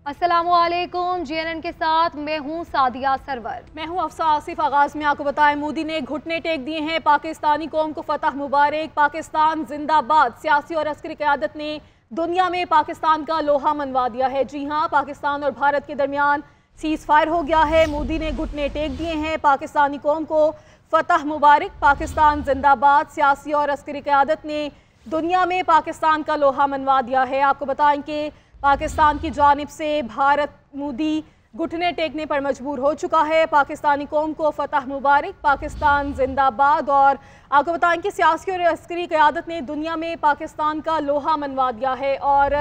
अस्सलामुअलैकुम। जीएनएन के साथ मैं हूं सादिया सरवर। मैं हूं अफसा आसिफ। आगाज में आपको बताएं, मोदी ने घुटने टेक दिए हैं। पाकिस्तानी कौम को फतह मुबारक, पाकिस्तान जिंदाबाद। सियासी और अस्करी क़यादत ने दुनिया में पाकिस्तान का लोहा मनवा दिया है। जी हां, पाकिस्तान और भारत के दरमियान सीज फायर हो गया है। मोदी ने घुटने टेक दिए हैं। पाकिस्तानी कौम को फतह मुबारक, पाकिस्तान जिंदाबाद। सियासी और अस्करी क़यादत ने दुनिया में पाकिस्तान का लोहा मनवा दिया है। आपको बताएं कि पाकिस्तान की जानिब से भारत मोदी घुटने टेकने पर मजबूर हो चुका है। पाकिस्तानी कौम को फतह मुबारक, पाकिस्तान जिंदाबाद। और आपको बताएं कि सियासी और अस्करी क़यादत ने दुनिया में पाकिस्तान का लोहा मनवा दिया है और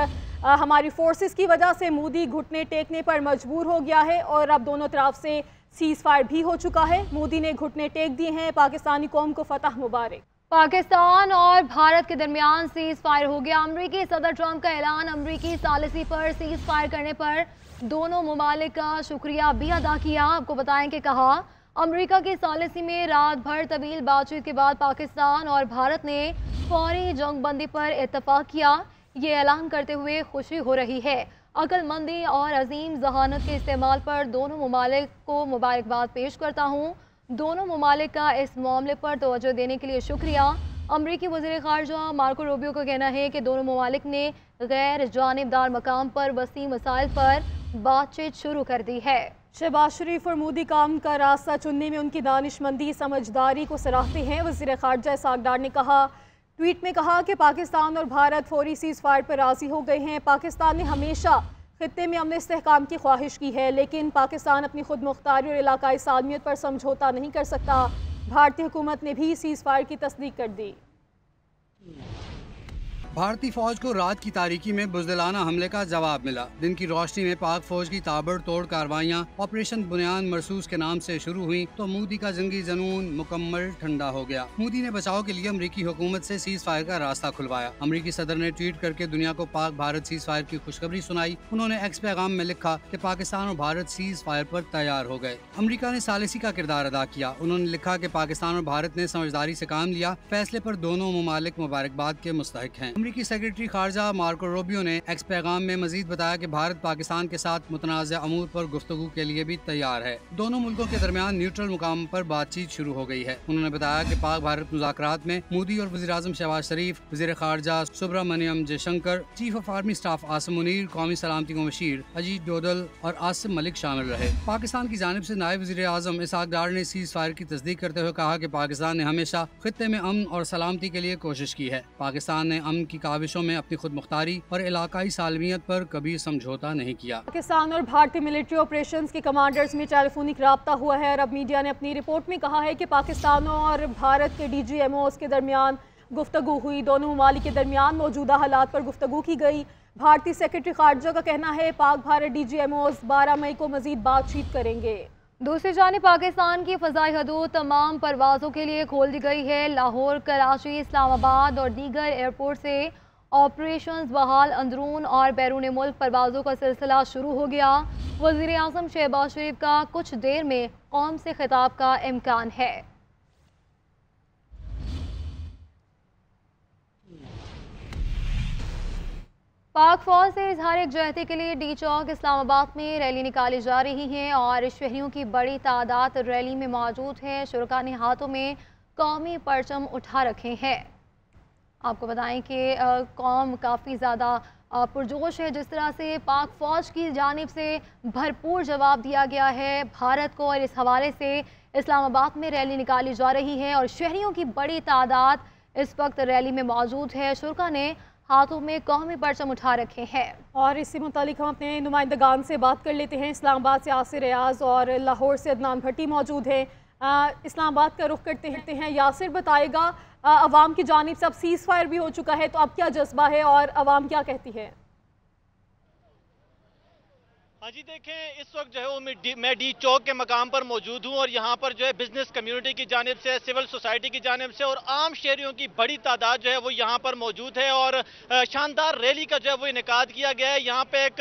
हमारी फोर्सेस की वजह से मोदी घुटने टेकने पर मजबूर हो गया है और अब दोनों तरफ से सीज फायर भी हो चुका है। मोदी ने घुटने टेक दिए हैं। पाकिस्तानी कौम को फतह मुबारक। पाकिस्तान और भारत के दरमियान सीज फायर हो गया। अमरीकी सदर ट्रंप का ऐलान। अमरीकी सालिसी पर सीज फायर करने पर दोनों ममालिक का शुक्रिया भी अदा किया। आपको बताएं कि कहा, अमरीका की सालिसी में रात भर तवील बातचीत के बाद पाकिस्तान और भारत ने फौरी जंगबंदी पर इत्तफाक किया। ये ऐलान करते हुए खुशी हो रही है। अक्लमंदी और अजीम जहानत के इस्तेमाल पर दोनों ममालिक को मुबारकबाद पेश करता हूँ। दोनों ममालिक का इस मामले पर तवज्जो देने के लिए शुक्रिया। अमरीकी वज़ीर ख़ारजा मार्को रूबियो का कहना है कि दोनों ममालिक ने गैर जानिबदार मकाम पर वसी मसाइल पर बातचीत शुरू कर दी है। शहबाज शरीफ और मोदी काम का रास्ता चुनने में उनकी दानिशमंदी, समझदारी को सराहते हैं। वज़ीर ख़ारजा इसहाक़ डार ने कहा, ट्वीट में कहा कि पाकिस्तान और भारत फौरी सीज़ फायर पर राज़ी हो गए हैं। पाकिस्तान ने हमेशा खित्ते में अमन इस्तेहकाम की ख्वाहिश की है, लेकिन पाकिस्तान अपनी खुद मुख्तारी और इलाकाई सालमियत पर समझौता नहीं कर सकता। भारतीय हुकूमत ने भी सीज़ फायर की तस्दीक कर दी। भारतीय फौज को रात की तारीकी में बुज़दिलाना हमले का जवाब मिला। दिन की रोशनी में पाक फौज की ताबड़तोड़ कार्रवाइयाँ ऑपरेशन बुनियाद मरसूस के नाम से शुरू हुई तो मोदी का जंगी जनून मुकम्मल ठंडा हो गया। मोदी ने बचाव के लिए अमरीकी हुकूमत से सीज फायर का रास्ता खुलवाया। अमरीकी सदर ने ट्वीट करके दुनिया को पाक भारत सीज फायर की खुशखबरी सुनाई। उन्होंने एक्स पैगाम में लिखा कि पाकिस्तान और भारत सीज फायर पर तैयार हो गए। अमरीका ने सालिसी का किरदार अदा किया। उन्होंने लिखा कि पाकिस्तान और भारत ने समझदारी से काम लिया। फैसले पर दोनों ममालिक मुबारकबाद के मुस्तहिक हैं। अमरीकी सेक्रेटरी खारजा मार्को रूबियो ने एक्स पैगाम में मजीद बताया कि भारत पाकिस्तान के साथ मुतनाज़ अमूर पर गुफ्तगू के लिए भी तैयार है। दोनों मुल्कों के दरमियान न्यूट्रल मुकाम पर बातचीत शुरू हो गई है। उन्होंने बताया कि पाक भारत मुज़ाकरात में मोदी और वज़ीर आज़म शहबाज शरीफ, वज़ीर खारजा Subrahmanyam Jaishankar, chief of army staff Asim Munir, कौमी सलामती को मशीर अजीत डोडल और आसिम मलिक शामिल रहे। पाकिस्तान की जानिब से नायब वज़ीर आज़म इसहाक़ डार ने सीज फायर की तस्दीक करते हुए कहा कि पाकिस्तान ने हमेशा खित्ते में अमन और सलामती के लिए कोशिश की है। पाकिस्तान ने अमन की काविशों में अपनी खुद मुख्तारी और इलाकाई सालमियत पर कभी समझौता नहीं किया। पाकिस्तान और भारतीय मिलिट्री ऑपरेशंस के कमांडर्स में टेलीफोनिक राब्ता हुआ है। अरब मीडिया ने अपनी रिपोर्ट में कहा है कि पाकिस्तान और भारत के DGMOs के दरमियान गुफ्तगू हुई। दोनों ममालिक के दरमियान मौजूदा हालात पर गुफ्तगू की गई। भारतीय सेक्रेटरी खारजा का कहना है पाक भारत DGMOs 12 मई को मजीद बातचीत करेंगे। दूसरी जानिब पाकिस्तान की फ़ज़ाई हदूद तमाम परवाज़ों के लिए खोल दी गई है। लाहौर, कराची, इस्लामाबाद और दीगर एयरपोर्ट से ऑपरेशंस बहाल। अंदरून और बैरून मुल्क परवाज़ों का सिलसिला शुरू हो गया। वज़ीर आज़म शहबाज शरीफ का कुछ देर में कौम से खिताब का इम्कान है। पाक फौज से इजहार यकजहती के लिए डी चौक इस्लामाबाद में रैली निकाली जा रही है और शहरियों की बड़ी तादाद रैली में मौजूद है। शुरका ने हाथों में कौमी परचम उठा रखे हैं। आपको बताएं कि कौम काफ़ी ज़्यादा पुरजोश है। जिस तरह से पाक फ़ौज की जानिब से भरपूर जवाब दिया गया है भारत को, और इस हवाले से इस्लामाबाद में रैली निकाली जा रही है और शहरियों की बड़ी तादाद इस वक्त रैली में मौजूद है। शुरका ने हाथों में कौमी परचम उठा रखे हैं। और इससे मुतालिक हम अपने नुमाइंदगान से बात कर लेते हैं। इस्लामाबाद से यासिर रियाज और लाहौर से अदनान भट्टी मौजूद हैं। इस्लामाबाद का रुख करते हैं। यासिर बताएगा, अवाम की जानिब से अब सीज़ फायर भी हो चुका है, तो अब क्या जज्बा है और अवाम क्या कहती है? हाँ जी, देखें इस वक्त जो है वो मैं डी चौक के मकाम पर मौजूद हूँ और यहाँ पर जो है बिजनेस कम्युनिटी की जानिब से, सिविल सोसाइटी की जानिब से और आम शहरियों की बड़ी तादाद जो है वो यहाँ पर मौजूद है और शानदार रैली का जो है वो इनेकाद किया गया है। यहाँ पे एक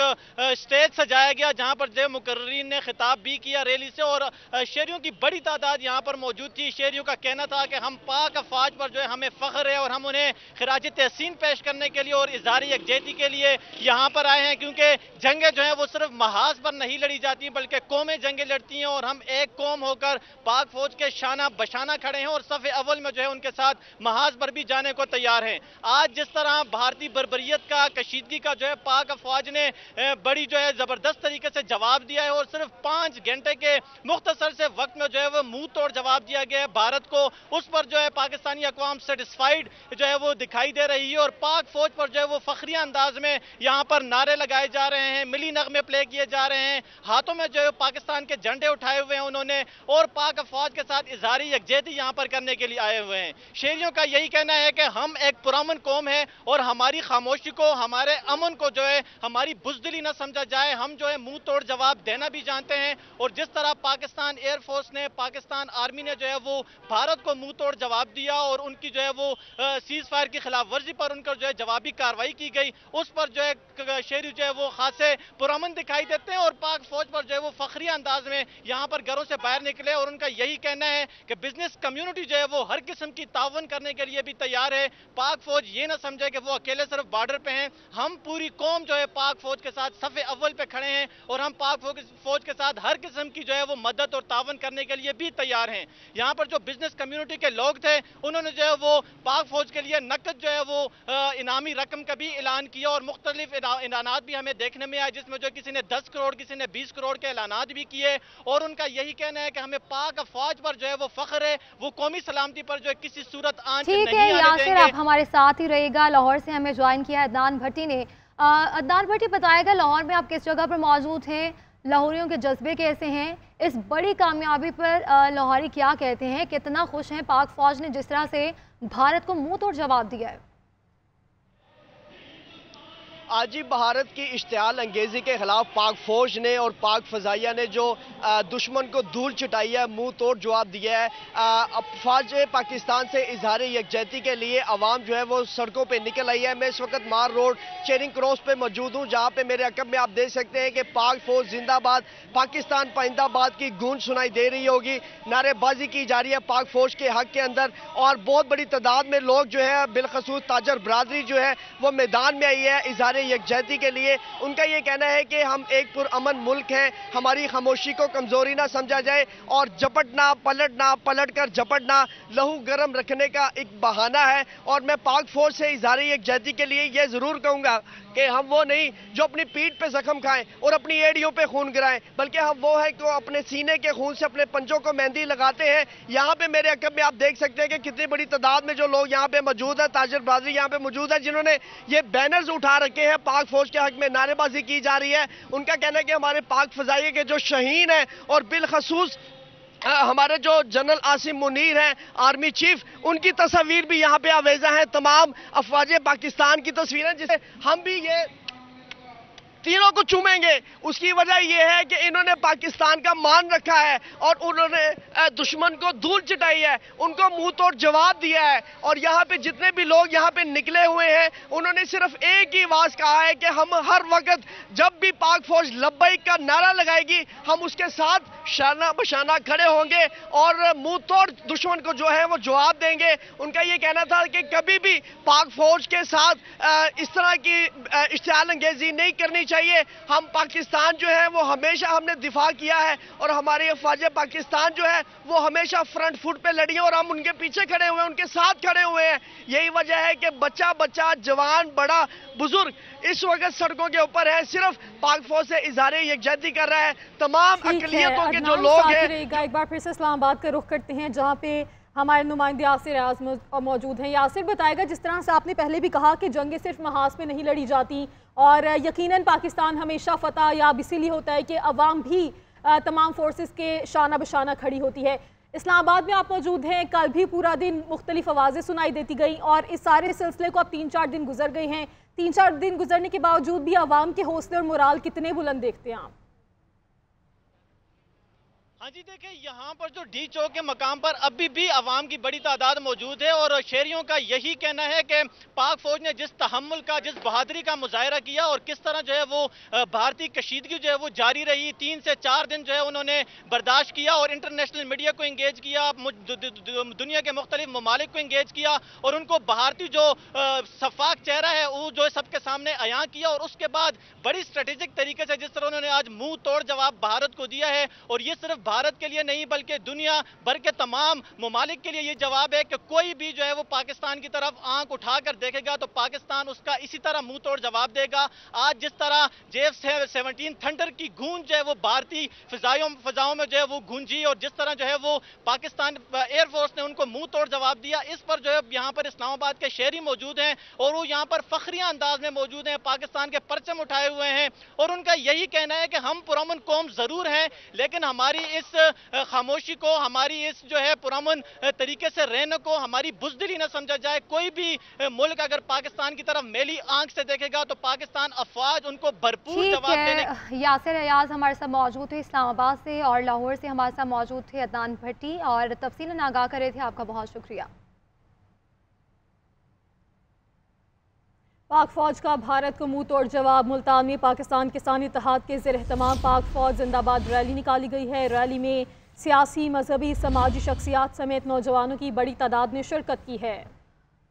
स्टेज सजाया गया जहाँ पर जो है मुकर्रीन ने खिताब भी किया रैली से और शहरियों की बड़ी तादाद यहाँ पर मौजूद थी। शहरियों का कहना था कि हम पाक अफवाज पर जो है हमें फ़ख्र है और हम उन्हें खिराज तहसीन पेश करने के लिए और इज़हार यकजहती के लिए यहाँ पर आए हैं, क्योंकि जंगें जो हैं वो सिर्फ महाज पर नहीं लड़ी जाती बल्कि कौमें जंगें लड़ती हैं और हम एक कौम होकर पाक फौज के शाना बशाना खड़े हैं और सफ़े अव्वल में जो है उनके साथ महाज पर भी जाने को तैयार हैं। आज जिस तरह भारतीय बर्बरियत का, कशीदगी का जो है पाक अफवाज ने बड़ी जो है ज़बरदस्त तरीके से जवाब दिया है और सिर्फ 5 घंटे के मुख्तसर से वक्त में जो है वो मुंह तोड़ जवाब दिया गया है भारत को। उस पर जो है पाकिस्तानी अक़वाम सेटिस्फाइड जो है वो दिखाई दे रही है और पाक फौज पर जो है वो फखरिया अंदाज में यहाँ पर नारे लगाए जा रहे हैं, मिली नगमे प्ले किए जा रहे हैं, हाथों में जो है पाकिस्तान के झंडे उठाए हुए हैं उन्होंने और पाक अफवाज के साथ इज़हार यकजहती यहाँ पर करने के लिए आए हुए हैं। शहरियों का यही कहना है कि हम एक पुरअमन कौम है और हमारी खामोशी को, हमारे अमन को जो है हमारी बुज़दिली न समझा जाए। हम जो है मुंह तोड़ जवाब देना भी जानते हैं और जिस तरह पाकिस्तान एयरफोर्स ने, पाकिस्तान आर्मी ने जो है वो भारत को मुंह तोड़ जवाब दिया और उनकी जो है वो सीज फायर की खिलाफ वर्जी पर उनका जो है जवाबी कार्रवाई की गई, उस पर जो है शहरी जो है वो खासे पुरअमन दिखाई देते हैं और पाक फौज पर जो है वो फखरिया अंदाज में यहाँ पर घरों से बाहर निकले और उनका यही कहना है कि बिजनेस कम्युनिटी जो है वो हर किस्म की तावन करने के लिए भी तैयार है। पाक फौज ये ना समझे कि वो अकेले सिर्फ बॉर्डर पे हैं, हम पूरी कौम जो है पाक फौज के साथ सफ़े अव्वल पे खड़े हैं और हम पाक फौज के साथ हर किस्म की जो है वो मदद और तावन करने के लिए भी तैयार हैं। यहाँ पर जो बिजनेस कम्युनिटी के लोग थे उन्होंने जो है वो पाक फौज के लिए नकद जो है वो इनामी रकम का भी ऐलान किया और मुख्तलिफ ऐलानात भी हमें देखने में आए, जिसमें जो किसी ने 10 करोड़, किसी ने 20 करोड़ के ऐलानात भी किए और उनका यही कहना है कि हमें पाक अफवाज पर जो है वो फख्र है, वो कौमी सलामती पर जो है किसी सूरत आंच नहीं आने देंगे। यासिर, आप हमारे साथ ही रहिएगा। लाहौर से हमें ज्वाइन किया अदनान भट्टी ने। अदनान भट्टी, बताएगा लाहौर में आप किस जगह पर मौजूद हैं, लाहौरियों के जज्बे कैसे हैं, इस बड़ी कामयाबी पर लाहौरी क्या कहते हैं, कितना खुश हैं पाक फौज ने जिस तरह से भारत को मुंह तोड़ जवाब दिया है? आज ही भारत की इश्तियाल अंगेजी के खिलाफ पाक फौज ने और पाक फजाइया ने जो दुश्मन को धूल चटाई है, मुंह तोड़ जवाब दिया है। अफवाज पाकिस्तान से इजहार यकजहती के लिए आवाम जो है वो सड़कों पे निकल आई है। मैं इस वक्त मार रोड चेरिंग क्रॉस पे मौजूद हूँ, जहाँ पे मेरे अकब में आप देख सकते हैं कि पाक फौज जिंदाबाद, पाकिस्तान पाइंदाबाद की गूंज सुनाई दे रही होगी। नारेबाजी की जा रही है पाक फौज के हक के अंदर और बहुत बड़ी तादाद में लोग जो है, बिलखसूस ताजर बरादरी जो है वो मैदान में आई है इजहार यकजहती के लिए। उनका ये कहना है कि हम एक पुरअमन मुल्क हैं, हमारी खामोशी को कमजोरी ना समझा जाए और झपटना, पलट कर झपटना लहू गर्म रखने का एक बहाना है। और मैं पाक फौज से इजहार यकजहती के लिए यह जरूर कहूंगा कि हम वो नहीं जो अपनी पीठ पे जख्म खाएं और अपनी एड़ियों पे खून गिराएं, बल्कि हम वो है कि अपने सीने के खून से अपने पंजों को मेहंदी लगाते हैं। यहाँ पे मेरे अकब में आप देख सकते हैं कि कितनी बड़ी तादाद में जो लोग यहाँ पे मौजूद है, ताजर बरादरी यहाँ पे मौजूद है, जिन्होंने ये बैनर्स उठा रखे हैं, पाक फौज के हक में नारेबाजी की जा रही है। उनका कहना है कि हमारे पाक फजाइये के जो शहीद हैं और बिलखसूस हमारे जो जनरल आसिम मुनीर हैं, आर्मी चीफ, उनकी तस्वीर भी यहाँ पे आवेजा है। तमाम अफवाज पाकिस्तान की तस्वीरें, जिसे हम भी ये तीनों को चूमेंगे। उसकी वजह यह है कि इन्होंने पाकिस्तान का मान रखा है और उन्होंने दुश्मन को धूल चटाई है, उनको मुंह तोड़ जवाब दिया है। और यहाँ पे जितने भी लोग यहाँ पे निकले हुए हैं, उन्होंने सिर्फ एक ही आवाज कहा है कि हम हर वक्त जब भी पाक फौज लब्बैक का नारा लगाएगी, हम उसके साथ शाना बशाना खड़े होंगे और मुंह तोड़ दुश्मन को जो है वो जवाब देंगे। उनका ये कहना था कि कभी भी पाक फौज के साथ इस तरह की इश्तियाल अंगेजी नहीं करनी चाहिए। हम पाकिस्तान जो है वो हमेशा हमने दिफा किया है और हमारे अफवाज पाकिस्तान जो है वो हमेशा फ्रंट फुट पे लड़ी है और हम उनके पीछे खड़े हुए हैं, उनके साथ खड़े हुए हैं। यही वजह है कि बच्चा, जवान, बड़ा, बुजुर्ग इस वक्त सड़कों के ऊपर है, सिर्फ पाक फौज से इजहार यकजहती कर रहा है। तमाम अकलियतों के जो लोग हैं। एक बार फिर से इस्लामाबाद का रुख करते हैं, जहाँ पे हमारे नुमाइंदे यासिर अयाज मौजूद हैं। यासिर, बताएगा, जिस तरह से आपने पहले भी कहा कि जंगें सिर्फ महाज में नहीं लड़ी जाती और यकीनन पाकिस्तान हमेशा फतह याब इसीलिए होता है कि अवाम भी तमाम फोर्सेस के शाना बशाना खड़ी होती है। इस्लामाबाद में आप मौजूद हैं, कल भी पूरा दिन मुख्तलिफ आवाज़ें सुनाई देती गई और इस सारे सिलसिले को अब 3-4 दिन गुजर गए हैं। 3-4 दिन गुजरने के बावजूद भी अवाम के हौसले और मोराल कितने बुलंद देखते हैं आप? हाँ जी, देखिए यहाँ पर जो डी चौक के मकाम पर अभी भी अवाम की बड़ी तादाद मौजूद है और शहरियों का यही कहना है कि पाक फौज ने जिस तहम्मुल का, जिस बहादुरी का मुजाहरा किया और किस तरह जो है वो भारतीय कशीदगी जो है वो जारी रही, 3 से 4 दिन जो है उन्होंने बर्दाश्त किया और इंटरनेशनल मीडिया को इंगेज किया, दुनिया के मुख्तलिफ ममालिक को इंगेज किया और उनको भारतीय जो शफाक चेहरा है वो जो है सबके सामने अयां किया और उसके बाद बड़ी स्ट्रेटेजिक तरीके से जिस तरह उन्होंने आज मुंह तोड़ जवाब भारत को दिया है। और ये सिर्फ भारत के लिए नहीं बल्कि दुनिया भर के तमाम ममालिक के लिए ये जवाब है कि कोई भी जो है वो पाकिस्तान की तरफ आंख उठाकर देखेगा तो पाकिस्तान उसका इसी तरह मुंह तोड़ जवाब देगा। आज जिस तरह F-17 थंडर की गूंज जो है वो भारतीय फिजाओं में जो है वो गूंजी और जिस तरह जो है वो पाकिस्तान एयरफोर्स ने उनको मुंह तोड़ जवाब दिया, इस पर जो है यहाँ पर इस्लामाबाद के शहरी मौजूद हैं और वो यहाँ पर फखरिया अंदाज में मौजूद हैं, पाकिस्तान के परचम उठाए हुए हैं और उनका यही कहना है कि हम पुरअमन कौम जरूर हैं लेकिन हमारी इस खामोशी को, हमारी इस जो है पुरअमन तरीके से रहने को हमारी बुज़दिली न समझा जाए। कोई भी मुल्क अगर पाकिस्तान की तरफ मेली आंख से देखेगा तो पाकिस्तान अफवाज उनको भरपूर जवाब देने। यासिर अयाज हमारे साथ मौजूद थे इस्लामाबाद से और लाहौर से हमारे साथ मौजूद थे अदनान भट्टी और तफसीलन आगाह कर रहे थे। आपका बहुत शुक्रिया। पाक फौज का भारत को मुंह तोड़ जवाब। मुल्तान में पाकिस्तान किसान इत्तेहाद के ज़ेर एहतमाम पाक फौज जिंदाबाद रैली निकाली गई है। रैली में सियासी, मजहबी, समाजी शख्सियात समेत नौजवानों की बड़ी तादाद ने शिरकत की है।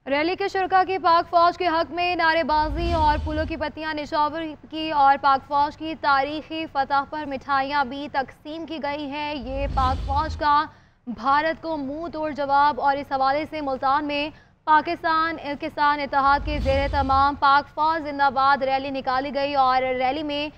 रैली के शुरका की पाक फौज के हक में नारेबाजी और फूलों की पत्तियां निशावर की और पाक फौज की तारीखी फतह पर मिठाइयां भी तकसीम की गई हैं। ये पाक फौज का भारत को मुंह तोड़ जवाब और इस हवाले से मुल्तान में पाकिस्तान किसान इत्तेहाद के ज़ेर तमाम पाक फौज जिंदाबाद रैली निकाली गई और रैली में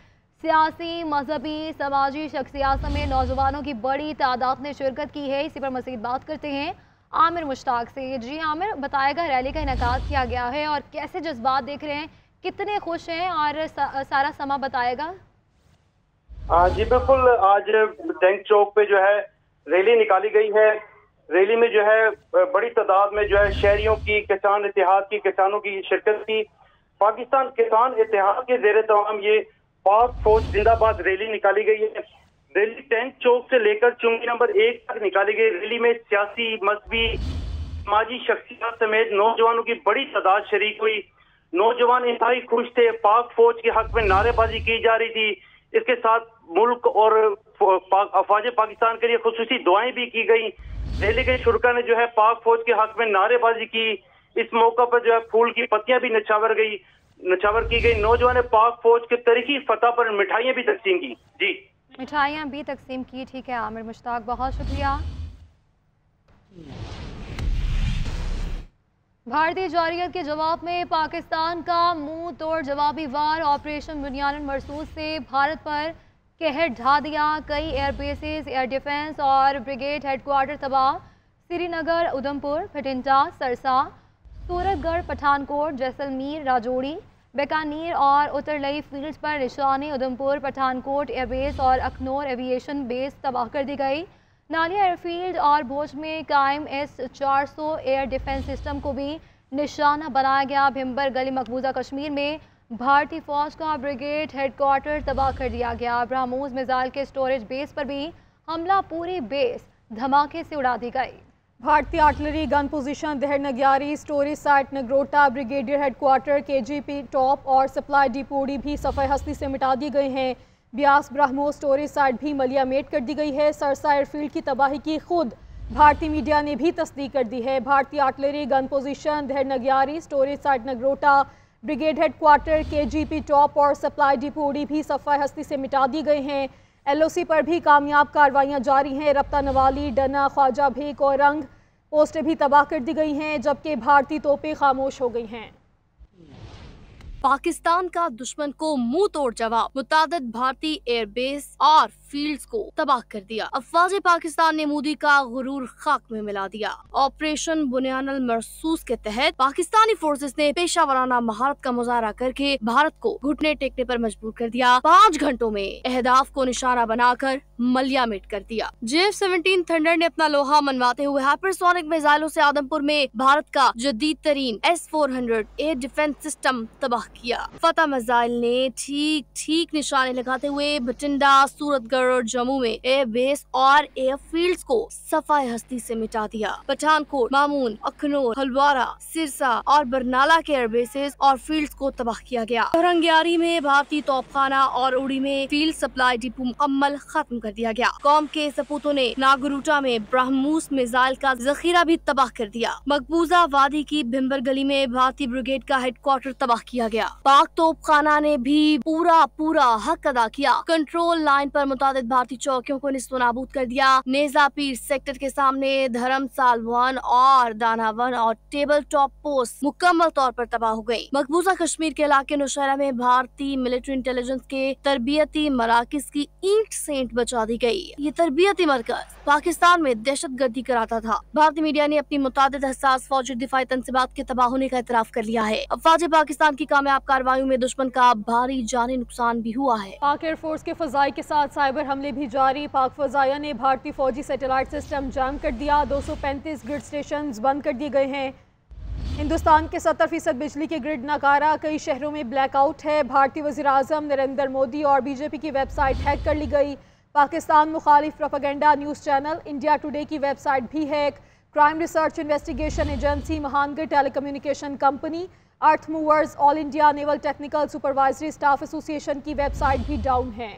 सियासी, मजहबी, समाजी शख्सियात समेत नौजवानों की बड़ी तादाद ने शिरकत की है। इसी पर मज़ीद बात करते हैं आमिर मुश्ताक से। जी आमिर, बताएगा रैली का इनेकाद किया गया है और कैसे जज्बात देख रहे हैं, कितने खुश हैं और सारा समा बताएगा। जी बिल्कुल, आज टैंक चौक पे जो है रैली निकाली गई है। रैली में जो है बड़ी तादाद में जो है शहरियों की, किसान इत्तेहाद की, किसानों की शिरकत की। पाकिस्तान किसान इत्तेहाद के ज़ेर तमाम ये पाक फौज जिंदाबाद रैली निकाली गई है। रैली टैंक चौक से लेकर चुंगी नंबर 1 तक निकाली गई। रैली में सियासी, मजहबी, समाजी शख्सियत समेत नौजवानों की बड़ी तादाद शरीक हुई। नौजवान इंतहाई खुश थे। पाक फौज के हक में नारेबाजी की जा रही थी। इसके साथ मुल्क और अफवाज पाकिस्तान के लिए खुसूसी दुआएं भी की गई। रैली के शुरका ने जो है पाक फौज के हक में नारेबाजी की। इस मौका पर जो है फूल की पत्तियां भी नछावर की गई। नौजवान पाक फौज के तारीखी फतह पर मिठाइयां भी तकसीम की। जी, मिठाइयां भी तकसीम की। ठीक है आमिर मुश्ताक, बहुत शुक्रिया। भारतीय जारियत के जवाब में पाकिस्तान का मुंह तोड़ जवाबी वार। ऑपरेशन बुनियान मरसूस से भारत पर कहर ढा दिया। कई एयर बेसेस, एयर डिफेंस और ब्रिगेड हेडक्वार्टर तबाह। श्रीनगर, उधमपुर, भटिंडा, सरसा, सूरतगढ़, पठानकोट, जैसलमेर, राजौरी, बीकानेर और उत्तरलई फील्ड्स पर निशाने। उधमपुर, पठानकोट एयरबेस और अखनौर एविएशन बेस तबाह कर दी गई। नालिया एयरफील्ड और भोज में कायम S-400 एयर डिफेंस सिस्टम को भी निशाना बनाया गया। भिम्बर गली मकबूजा कश्मीर में भारतीय फौज का ब्रिगेड हेडक्वार्टर तबाह कर दिया गया। ब्रह्मोस मिसाइल के स्टोरेज बेस पर भी हमला, पूरी बेस धमाके से उड़ा दी गई। भारतीय आर्टिलरी गन पोजीशन दहर नग्यारी, storage site Nagrota, brigadier headquarter, KGP top और सप्लाई डिपोडी भी सफ़े हस्ती से मिटा दिए गए हैं। ब्यास ब्रह्मोस स्टोरेज साइट भी मलियामेट कर दी गई है। सरसा एयरफील्ड की तबाही की खुद भारतीय मीडिया ने भी तस्दीक कर दी है। भारतीय आर्टिलरी गन पोजीशन दहर नग्यारी, storage site Nagrota, brigade headquarter, KGP top और सप्लाई डिपोडी भी सफ़ा हस्ती से मिटा दिए गए हैं। LOC पर भी कामयाब कार्रवाइयाँ जारी हैं। रब्ता नवाली, डना, ख्वाजा भेक और रंग पोस्टें भी तबाह कर दी गई हैं, जबकि भारतीय तोपें खामोश हो गई हैं। पाकिस्तान का दुश्मन को मुंह तोड़ जवाब। मुतादिद भारतीय एयरबेस और फील्ड्स को तबाह कर दिया। अफवाज पाकिस्तान ने मोदी का गुरूर खाक में मिला दिया। ऑपरेशन बुनियान मरसूस के तहत पाकिस्तानी फोर्सेस ने पेशावराना महारत का मुजाहरा करके भारत को घुटने टेकने पर मजबूर कर दिया। 5 घंटों में अहदाफ को निशाना बनाकर मलियामेट कर दिया। F-17 थंडर ने अपना लोहा मनवाते हुए हाइपरसोनिक मिसाइलों से आदमपुर में भारत का जदीद तरीन S-400 एयर डिफेंस सिस्टम तबाह किया। फतह मिसाइल ने ठीक निशाने लगाते हुए भटिंडा, सूरतगढ़ श्रीनगर और जम्मू में एयर बेस और एयर फील्ड्स को सफाई हस्ती से मिटा दिया। पठानकोट, मामून, अखनूर, हल्द्वारा, सिरसा और बरनाला के एयर बेसेस और फील्ड्स को तबाह किया गया। रंगियारी में भारतीय तोपखाना और उड़ी में फील्ड सप्लाई डिपो मुकम्मल खत्म कर दिया गया। कौम के सपूतों ने नागरूटा में ब्रह्मोस मिसाइल का जखीरा भी तबाह कर दिया। मकबूजा वादी की भिम्बर गली में भारतीय ब्रिगेड का हेडक्वार्टर तबाह किया गया। पाक तोपखाना ने भी पूरा हक अदा किया। कंट्रोल लाइन पर मुतादिद भारतीय चौकियों को निस्तो-नाबूद कर दिया। नेजा पीर सेक्टर के सामने धर्मसाल 1 और दाना 1 और टेबल टॉप पोस्ट मुकम्मल तौर पर तबाह हो गयी। मकबूजा कश्मीर के इलाके नौशहरा में भारतीय मिलिट्री इंटेलिजेंस के तरबियती मराकिज की ईंट सेंट बचा दी गयी। ये तरबियती मरकज पाकिस्तान में दहशत गर्दी कराता था। भारतीय मीडिया ने अपनी मुतादिद हसास फौजी दिफाई तंसीबात के तबाह होने का इतराफ कर लिया है। अफवाज पाकिस्तान की कामयाब कार्रवाइयों में दुश्मन का भारी जानी नुकसान भी हुआ है। पाक एयरफोर्स के फजाई के साथ साइबर हमले भी जारी। पाक फजाइया ने भारतीय फौजी सैटेलाइट सिस्टम जाम कर दिया। 235 ग्रिड स्टेशन बंद कर दिए गए हैं। हिंदुस्तान के 70% बिजली के ग्रिड नाकारा। कई शहरों में ब्लैकआउट है। भारतीय वज़ीर-ए-आज़म नरेंद्र मोदी और बीजेपी की वेबसाइट हैक कर ली गई। पाकिस्तान मुखालिफ propaganda news channel India today की वेबसाइट भी hack. Crime research investigation agency, Mahanagar telecommunication company, earth movers, all India naval technical supervisory staff association की वेबसाइट भी डाउन है।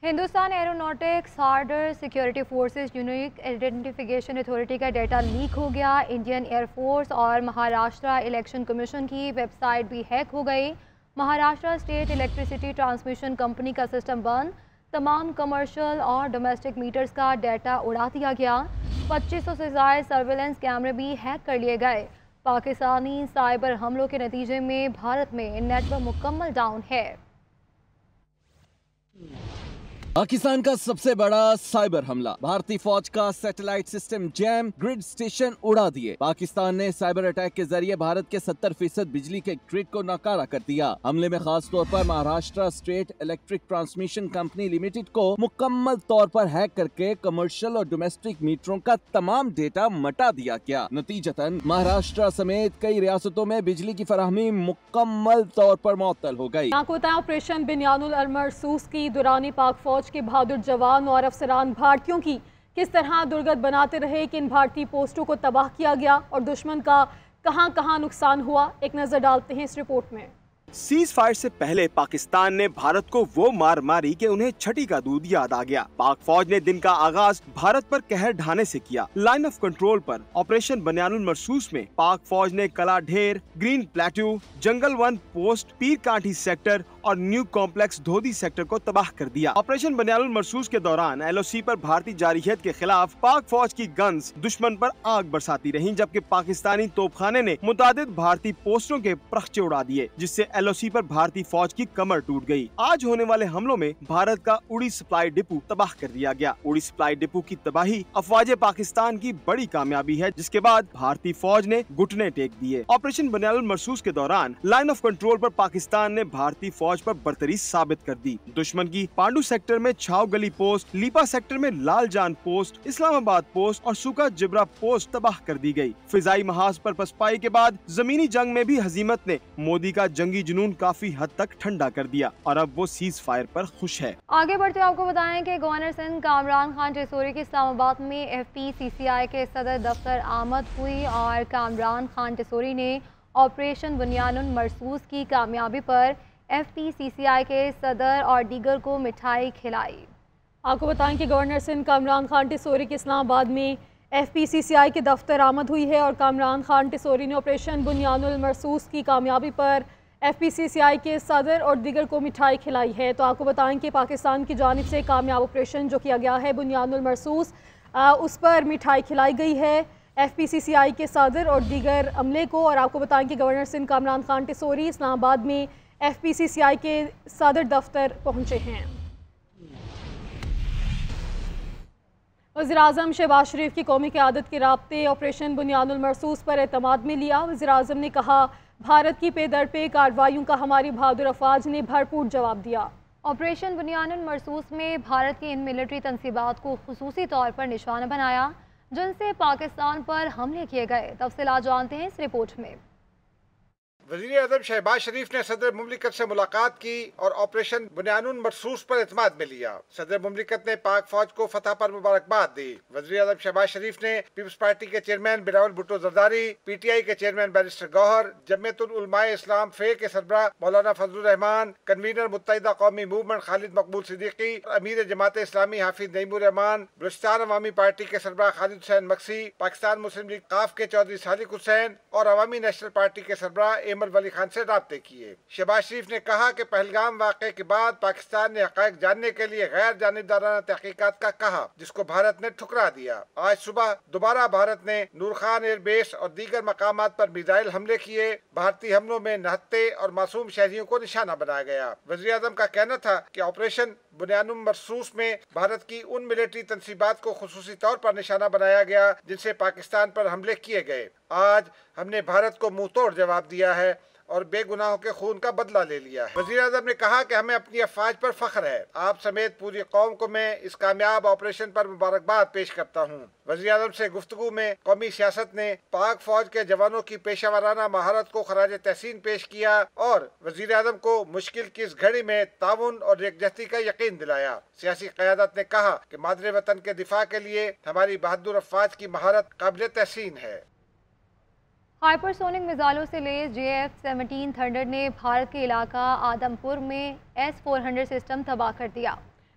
हिंदुस्तान एरोनॉटिक्स हार्डर security forces unique identification authority का डेटा लीक हो गया। Indian air force और महाराष्ट्र इलेक्शन कमीशन की वेबसाइट भी हैक हो गई। Maharashtra state electricity transmission company का सिस्टम बंद। तमाम कमर्शियल और डोमेस्टिक मीटर्स का डाटा उड़ा दिया गया। 2500 से ज़ायद सर्वेलेंस कैमरे भी हैक कर लिए गए। पाकिस्तानी साइबर हमलों के नतीजे में भारत में नेटवर्क मुकम्मल डाउन है। पाकिस्तान का सबसे बड़ा साइबर हमला, भारतीय फौज का satellite system jam, grid station उड़ा दिए। पाकिस्तान ने साइबर अटैक के जरिए भारत के 70% बिजली के ग्रिड को नाकारा कर दिया। हमले में खास तौर पर Maharashtra state electric transmission company limited को मुकम्मल तौर पर हैक करके कमर्शियल और डोमेस्टिक मीटरों का तमाम डेटा मिटा दिया गया। नतीजतन महाराष्ट्र समेत कई रियासतों में बिजली की फराहमी मुकम्मल तौर पर मुअत्तल हो गई। आपको बताएं, ऑपरेशन बुनियानुल मरसूस की दौरान पाक फौज के बहादुर जवान और अफसरान भारतीयों की किस तरह दुर्गत बनाते रहे, किन भारतीय पोस्टों को तबाह किया गया और दुश्मन का कहां नुकसान हुआ, एक नजर डालते हैं इस रिपोर्ट में। सीज फायर से पहले पाकिस्तान ने भारत को वो मार मारी कि उन्हें छठी का दूध याद आ गया। पाक फौज ने दिन का आगाज भारत पर कहर ढाने से किया। लाइन ऑफ कंट्रोल पर ऑपरेशन बुनियानुल मरसूस में पाक फौज ने कला ढेर, ग्रीन प्लेट्यू, जंगल 1 पोस्ट, पीर काठी सेक्टर और न्यू कॉम्प्लेक्स धोदी सेक्टर को तबाह कर दिया। ऑपरेशन बुनियानुल मरसूस के दौरान LOC पर भारतीय जारहियत के खिलाफ पाक फौज की गन्स दुश्मन पर आग बरसाती रहीं, जबकि पाकिस्तानी तोपखाने ने मुतादिद भारतीय पोस्टों के प्रख्चे उड़ा दिए, जिससे LOC पर भारतीय फौज की कमर टूट गई। आज होने वाले हमलों में भारत का उड़ी सप्लाई डिपो तबाह कर दिया गया। उड़ी सप्लाई डिपो की तबाही अफवाज पाकिस्तान की बड़ी कामयाबी है, जिसके बाद भारतीय फौज ने घुटने टेक दिए। ऑपरेशन बुनियानुल मरसूस के दौरान लाइन ऑफ कंट्रोल पर पाकिस्तान ने भारतीय फौज पर बर्तरी साबित कर दी। दुश्मन की पांडू सेक्टर में छाव गली पोस्ट, लीपा सेक्टर में लालजान पोस्ट, इस्लामाबाद पोस्ट और सुका जिब्रा पोस्ट तबाह कर दी गई। फिजाई महाज पर पसपाई के बाद जमीनी जंग में भी हजीमत ने मोदी का जंगी जुनून काफी हद तक ठंडा कर दिया और अब वो सीज फायर पर खुश है। आगे बढ़ते आपको बताएं कि गवर्नर सिंध कामरान खान टेसोरी की इस्लामाबाद में FPCCI के सदर दफ्तर आमद हुई और कामरान खान टेसोरी ने ऑपरेशन बुनियानुल मरसूस की कामयाबी पर FPCCI के सदर और दीगर को मिठाई खिलाई। आपको बताएं कि गवर्नर सिंध कामरान खान टेसोरी की इस्लामाबाद में FPCCI के दफ्तर आमद हुई है और कामरान खान टेसोरी ने ऑपरेशन बुनियानुल मरसूस की कामयाबी पर FPCCI के सदर और दीगर को मिठाई खिलाई है। तो आपको बताएं कि पाकिस्तान की जानिब से कामयाब ऑपरेशन जो किया गया है बुनियानुल मरसूस, उस पर मिठाई खिलाई गई है FPCCI के सदर और दीगर अमले को। और आपको बताएं कि गवर्नर सिंध कामरान खान टेसोरी इस्लामाबाद में FPCCI के सदर दफ्तर पहुंचे हैं। वज़ीर-ए-आज़म शहबाज शरीफ की कौमी क़यादत के राब्ते ऑपरेशन बुनियानुल मरसूस पर एतमाद में लिया। वज़ीर-ए-आज़म ने कहा, भारत की पे-दर पे कार्रवाइयों का हमारी बहादुर अफवाज ने भरपूर जवाब दिया। ऑपरेशन बुनियानुल मरसूस में भारत की इन मिलिट्री तंसीबात को खुसूसी तौर पर निशाना बनाया जिनसे पाकिस्तान पर हमले किए गए। तफसीलात जानते हैं इस रिपोर्ट में। वज़ीर आज़म शहबाज शरीफ ने सदर मुमलिकत से मुलाकात की और ऑपरेशन बुनियानुल मरसूस पर इत्माद में लिया। सदर मुमलिकत ने पाक फौज को फतह पर मुबारकबाद दी। वज़ीर आज़म शहबाज शरीफ ने पीपल्स पार्टी के चेयरमैन बिलावल भुट्टो जरदारी, PTI के चेयरमैन बैरिस्टर गौहर, जमीयतुल उलमाए इस्लाम फे के सरबराह मौलाना फजलुर रहमान, कन्वीनर मुत्तहिदा कौमी मूवमेंट खालिद मकबूल सिद्दीकी, अमीर जमात इस्लामी हाफिज नईमुर रहमान, बलूचिस्तान अवामी पार्टी के सरबराह खालिद हुसैन मक्सी, पाकिस्तान मुस्लिम लीग काफ के चौधरी सादिक हुसैन और अवामी नेशनल पार्टी के सरबराह एमल वली खान से राब्ते किए। शहबाज शरीफ ने कहा कि पहलगाम वाक़े के बाद पाकिस्तान ने हक़ाइक़ जानने के लिए गैर जानिबदाराना तहकीकात का कहा, जिसको भारत ने ठुकरा दिया। आज सुबह दोबारा भारत ने नूर खान एयरबेस और दीगर मकामात पर मिसाइल हमले किए। भारतीय हमलों में नहत्ते और मासूम शहरियों को निशाना बनाया गया। वज़ीर आज़म का कहना था कि ऑपरेशन बुनियानुल मरसूस में भारत की उन मिलिट्री तंसीबात को खुसूसी तौर पर निशाना बनाया गया जिनसे पाकिस्तान पर हमले किए गए। आज हमने भारत को मुंह तोड़ जवाब दिया है और बेगुनाहों के खून का बदला ले लिया है। वज़ीर आज़म ने कहा कि हमें अपनी अफवाज पर फख्र है। आप समेत पूरी कौम को मैं इस कामयाब ऑपरेशन पर मुबारकबाद पेश करता हूँ। वज़ीर आज़म से गुफ्तगू में कौमी सियासत ने पाक फौज के जवानों की पेशावराना महारत को खराज तहसीन पेश किया और वज़ीर आज़म को मुश्किल की इस घड़ी में ताउन और एकजहती का यकीन दिलाया। सियासी क़यादत ने कहा कि मादरे वतन के दिफा के लिए हमारी बहादुर अफवाज की महारत काबिल तहसीन है। हाइपरसोनिक मिसाइलों से लैस JF-17 थंडर ने भारत के इलाका आदमपुर में S-400 सिस्टम तबाह कर दिया।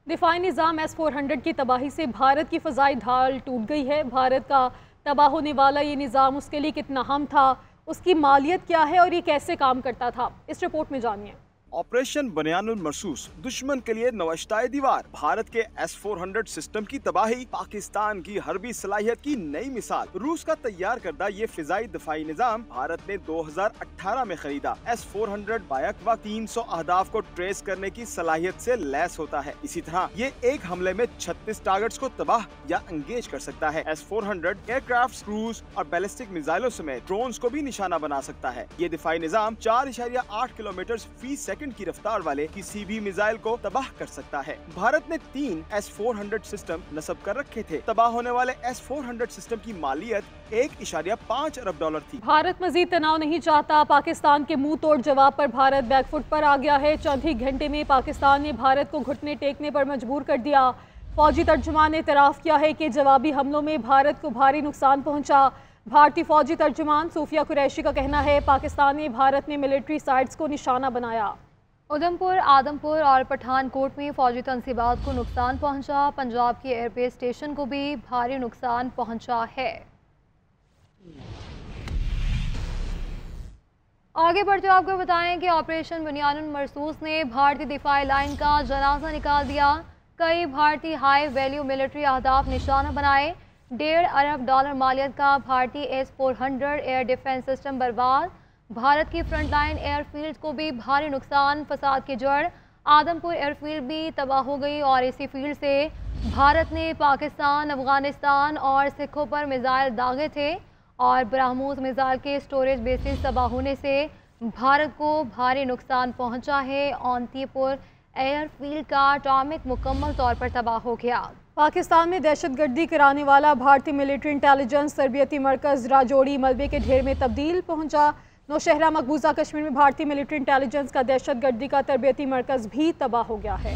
दिफाई निज़ाम S-400 की तबाही से भारत की फ़ज़ाई ढाल टूट गई है। भारत का तबाह होने वाला ये निज़ाम उसके लिए कितना अहम था, उसकी मालियत क्या है और ये कैसे काम करता था, इस रिपोर्ट में जानिए। ऑपरेशन बुनियानुल मरसूस, दुश्मन के लिए नवश्ताए दीवार, भारत के S-400 सिस्टम की तबाही, पाकिस्तान की हरबी सलाहियत की नई मिसाल। रूस का तैयार करदा ये फिजाई दफाई निजाम भारत ने 2018 में खरीदा। S-400 बायक वक्त 300 अहदाफ को ट्रेस करने की सलाहियत से लैस होता है। इसी तरह ये एक हमले में 36 टारगेट्स को तबाह या एंगेज कर सकता है। S-400 एयरक्राफ्ट, क्रूज और बैलिस्टिक मिसाइलों समेत ड्रोन्स को भी निशाना बना सकता है। ये दिफाई निजाम 4.8 किलोमीटर फी सेकंड की रफ्तार वाले किसी भी मिसाइल को तबाह कर सकता है। भारत ने 3 S-400 सिस्टम नस्ब कर रखे थे। तबाह होने वाले S-400 सिस्टम की मालियत 1.5 अरब डॉलर थी। भारत मजीद तनाव नहीं चाहता। पाकिस्तान के मुंह तोड़ जवाब पर भारत बैकफुट पर आ गया है। चंद ही घंटे में पाकिस्तान ने भारत को घुटने टेकने पर मजबूर कर दिया। फौजी तर्जुमान ने इतराफ किया है कि जवाबी हमलों में भारत को भारी नुकसान पहुंचा। भारतीय फौजी तर्जुमान सूफिया कुरैशी का कहना है पाकिस्तान ने भारत में मिलिट्री साइट्स को निशाना बनाया। उधमपुर, आदमपुर और पठानकोट में फौजी तंसीबात को नुकसान पहुंचा। पंजाब की एयरबेस स्टेशन को भी भारी नुकसान पहुंचा है। आगे बढ़ते आपको बताएं कि ऑपरेशन बुनियानुल मरसूस ने भारतीय दिफाई लाइन का जनाजा निकाल दिया। कई भारतीय हाई वैल्यू मिलिट्री अहदाफ निशाना बनाए। 1.5 अरब डॉलर मालियत का भारतीय S-400 एयर डिफेंस सिस्टम बर्बाद। भारत की फ्रंटलाइन एयरफील्ड को भी भारी नुकसान। फसाद की जड़ आदमपुर एयरफील्ड भी तबाह हो गई और इसी फील्ड से भारत ने पाकिस्तान, अफगानिस्तान और सिखों पर मिसाइल दागे थे और ब्रह्मोस मिसाइल के स्टोरेज बेसिस तबाह होने से भारत को भारी नुकसान पहुंचा है। औंतीपुर एयरफील्ड का टॉमिक मुकम्मल तौर पर तबाह हो गया। पाकिस्तान में दहशतगर्दी कराने वाला भारतीय मिलिट्री इंटेलिजेंस तरबियती मरकज राजौरी मलबे के ढेर में तब्दील पहुंचा। नौशहरा मकबूजा कश्मीर में भारतीय मिलिट्री इंटेलिजेंस का दहशतगर्दी का तरबियती मरकज भी तबाह हो गया है।